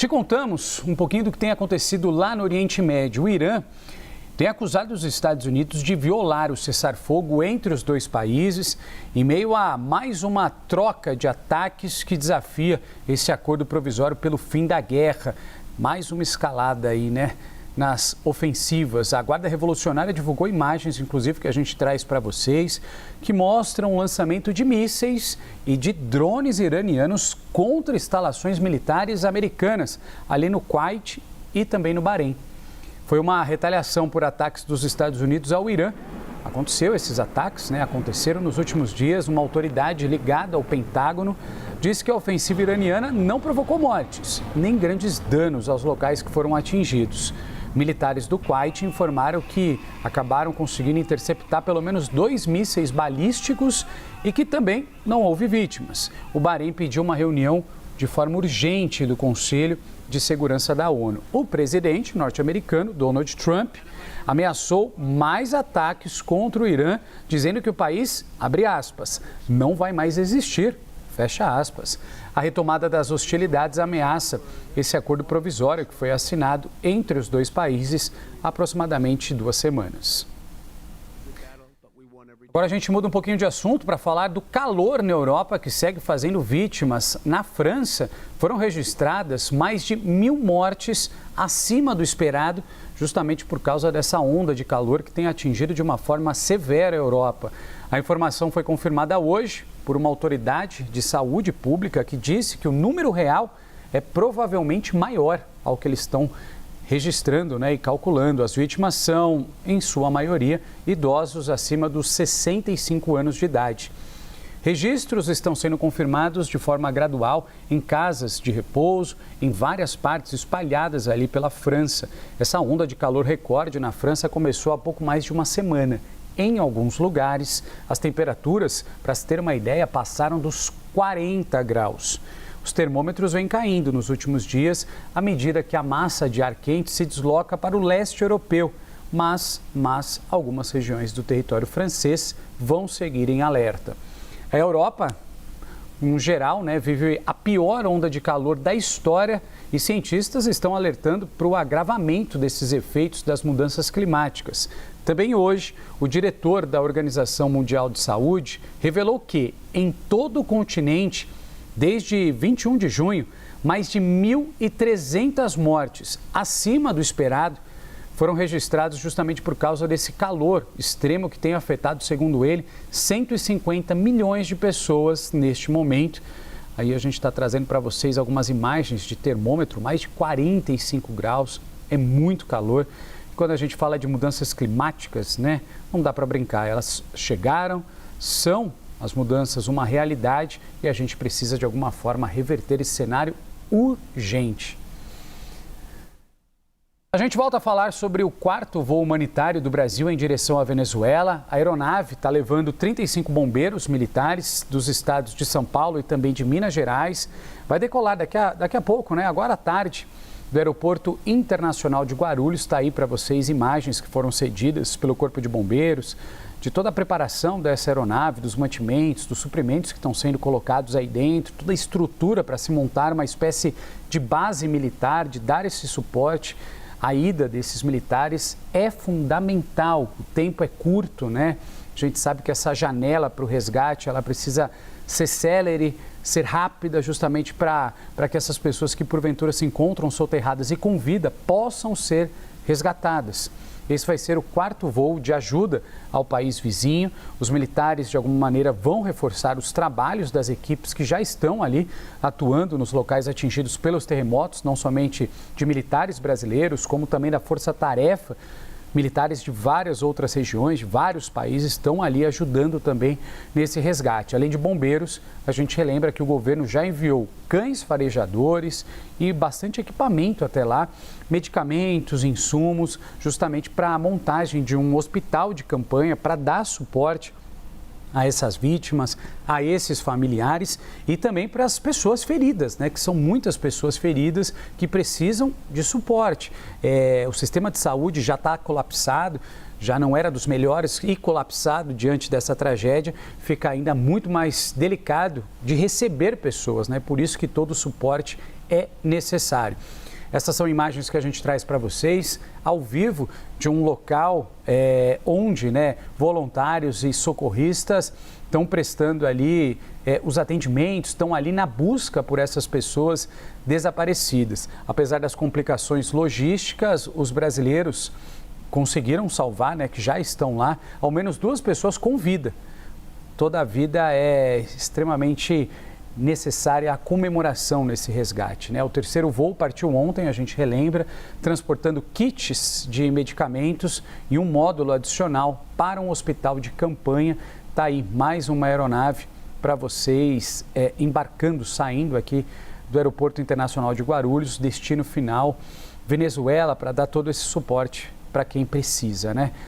Te contamos um pouquinho do que tem acontecido lá no Oriente Médio. O Irã tem acusado os Estados Unidos de violar o cessar-fogo entre os dois países, em meio a mais uma troca de ataques que desafia esse acordo provisório pelo fim da guerra. Mais uma escalada aí, né, nas ofensivas. A Guarda Revolucionária divulgou imagens, inclusive, que a gente traz para vocês, que mostram o lançamento de mísseis e de drones iranianos contra instalações militares americanas, ali no Kuwait e também no Bahrein. Foi uma retaliação por ataques dos Estados Unidos ao Irã. Esses ataques, aconteceram nos últimos dias. Uma autoridade ligada ao Pentágono disse que a ofensiva iraniana não provocou mortes, nem grandes danos aos locais que foram atingidos. Militares do Kuwait informaram que acabaram conseguindo interceptar pelo menos 2 mísseis balísticos e que também não houve vítimas. O Bahrein pediu uma reunião de forma urgente do Conselho de Segurança da ONU. O presidente norte-americano, Donald Trump, ameaçou mais ataques contra o Irã, dizendo que o país, abre aspas, não vai mais existir, fecha aspas. A retomada das hostilidades ameaça esse acordo provisório que foi assinado entre os dois países há aproximadamente 2 semanas. Agora a gente muda um pouquinho de assunto para falar do calor na Europa, que segue fazendo vítimas. Na França, foram registradas mais de 1.000 mortes acima do esperado, justamente por causa dessa onda de calor que tem atingido de uma forma severa a Europa. A informação foi confirmada hoje por uma autoridade de saúde pública que disse que o número real é provavelmente maior ao que eles estão registrando, e calculando. As vítimas são, em sua maioria, idosos acima dos 65 anos de idade. Registros estão sendo confirmados de forma gradual em casas de repouso, em várias partes espalhadas ali pela França. Essa onda de calor recorde na França começou há pouco mais de uma semana. Em alguns lugares, as temperaturas, para se ter uma ideia, passaram dos 40 graus. Os termômetros vêm caindo nos últimos dias à medida que a massa de ar quente se desloca para o leste europeu, mas algumas regiões do território francês vão seguir em alerta. A Europa, em geral, vive a pior onda de calor da história e cientistas estão alertando para o agravamento desses efeitos das mudanças climáticas. Também hoje, o diretor da Organização Mundial de Saúde revelou que, em todo o continente, desde 21 de junho, mais de 1.300 mortes acima do esperado foram registrados justamente por causa desse calor extremo que tem afetado, segundo ele, 150 milhões de pessoas neste momento. Aí a gente está trazendo para vocês algumas imagens de termômetro, mais de 45 graus, é muito calor. Quando a gente fala de mudanças climáticas, não dá para brincar, elas chegaram, são as mudanças uma realidade e a gente precisa de alguma forma reverter esse cenário urgente. A gente volta a falar sobre o 4º voo humanitário do Brasil em direção à Venezuela. A aeronave está levando 35 bombeiros militares dos estados de São Paulo e também de Minas Gerais. Vai decolar daqui a pouco, agora à tarde, do Aeroporto Internacional de Guarulhos. Está aí para vocês imagens que foram cedidas pelo Corpo de Bombeiros, de toda a preparação dessa aeronave, dos mantimentos, dos suprimentos que estão sendo colocados aí dentro, toda a estrutura para se montar uma espécie de base militar, de dar esse suporte. A ida desses militares é fundamental, o tempo é curto, A gente sabe que essa janela para o resgate, ela precisa ser célere, ser rápida, justamente para que essas pessoas que porventura se encontram soterradas e com vida possam ser resgatadas. Esse vai ser o 4º voo de ajuda ao país vizinho. Os militares, de alguma maneira, vão reforçar os trabalhos das equipes que já estão ali atuando nos locais atingidos pelos terremotos, não somente de militares brasileiros, como também da Força Tarefa. Militares de várias outras regiões, de vários países, estão ali ajudando também nesse resgate. Além de bombeiros, a gente relembra que o governo já enviou cães farejadores e bastante equipamento até lá, medicamentos, insumos, justamente para a montagem de um hospital de campanha para dar suporte a essas vítimas, a esses familiares e também para as pessoas feridas, que são muitas pessoas feridas que precisam de suporte. O sistema de saúde já está colapsado, já não era dos melhores e colapsado diante dessa tragédia, fica ainda muito mais delicado de receber pessoas, Por isso que todo o suporte é necessário. Essas são imagens que a gente traz para vocês ao vivo de um local onde voluntários e socorristas estão prestando ali os atendimentos, estão ali na busca por essas pessoas desaparecidas. Apesar das complicações logísticas, os brasileiros conseguiram salvar, que já estão lá, ao menos 2 pessoas com vida. Toda a vida é extremamente necessária a comemoração nesse resgate. O terceiro voo partiu ontem, a gente relembra, transportando kits de medicamentos e um módulo adicional para um hospital de campanha. Está aí mais uma aeronave para vocês embarcando, saindo aqui do Aeroporto Internacional de Guarulhos, destino final Venezuela, para dar todo esse suporte para quem precisa,